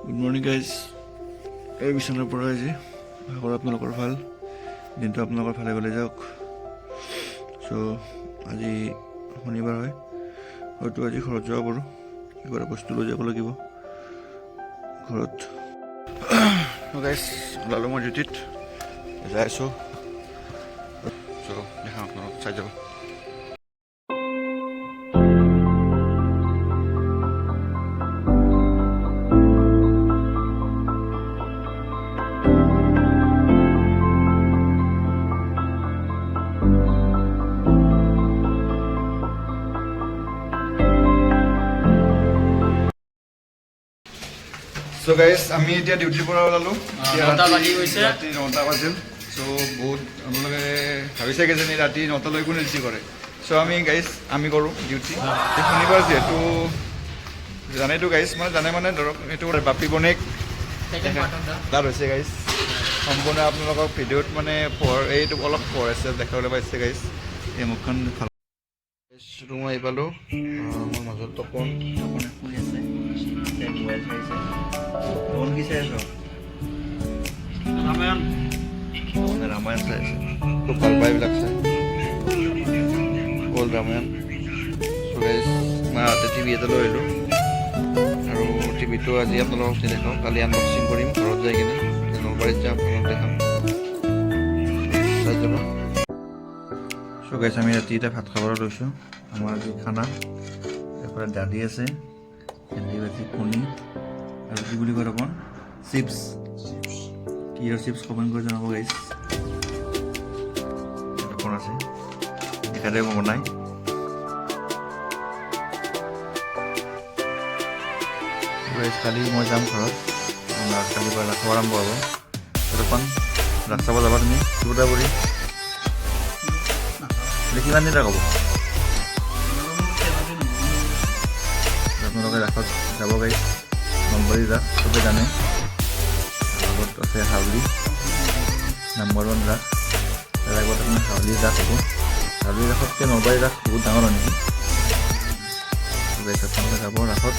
Good morning guys. এই বিচনাৰ পৰা আজি ভাগৰ আপোনালোকৰ ভাল, দিনটো আপোনালোকৰ ভালে গ'লে যাওক। চ' আজি শনিবাৰ হয়, হয়তো আজি ঘৰত যাব পাৰোঁ, কিবা এটা বস্তু লৈ যাব লাগিব ঘৰত। গাইজ ওলালোঁ মই ডিউটিত, যাই আছোঁ। চ' দেখাওঁ আপোনালোক, চাই যাব। চ' গাইজ আমি এতিয়া ডিউটিৰ পৰা ওলালোঁ, ৰাতি 9টা বাজিল। চ' বহুত আপোনালোকে ভাবিছে কিজানি ৰাতি 9টালৈ কোনে ডিউটি কৰে। চ' আমি কৰোঁ ডিউটি। শনিবাৰ যিহেতু জানেতো গাইজ, মানে ধৰক এইটো বাপী বনেক তাত হৈছে গাইজ। সম্পূৰ্ণ আপোনালোকক ভিডিঅ'ত মানে এইটো অলপ পোহৰ আছে দেখাবলৈ পাইছে গাইজ। এই মুখখন ভাল ৰুম আহি পালোঁ। মোৰ মাজত তপন শুই আছে, মোবাইল চাইছে। তপন কি চাই আছ? ৰামায়ণ চাই আছে, খুব ভাল পায় এইবিলাক চাই, অল্ড ৰামায়ণ। চ' গাইজ মই হাতে টিভি এটা লৈ আহিলোঁ, আৰু টিভিটো আজি আপোনালোকক দেখাওঁ, কালি আনবক্সিং কৰিম ঘৰত যাই কিনে। নলবাৰীত যাম, আপোনালোক দেখাম, চাই যাব। চ' গাইজ আমি ৰাতি এতিয়া ভাত খাবলৈ লৈছোঁ। আমাৰ আজি খানা এইফালে দালি আছে, ভেন্দি ভাজি, কণী, আৰু কি বুলি কয় অকণ চিপছ। কি আৰু চিপছ কমেণ্ট কৰি জনাব গাইজ। অকণ আছে এখাদে মই বনাই। কালি মই যাম ঘৰত, কালিৰ পৰা ৰাস আৰম্ভ হ'ব। অকণ ৰাস চাব যাবা তুমি শিৱদাবুৰী? কিমান দিন হ'ব? আপোনালোকে ৰাসত যাব গাইজ, নলবাৰী ৰাস চবেই জানে। লগত আছে হাউলি, নাম্বাৰ 1 ৰাস। তাৰ আগত আপোনাৰ হাউলি ৰাস হ'ব। হাউলি ৰাসতকৈ নলবাৰী ৰাস বহুত ডাঙৰ হয় নেকি? আপোনালোকে যাব ৰাসত।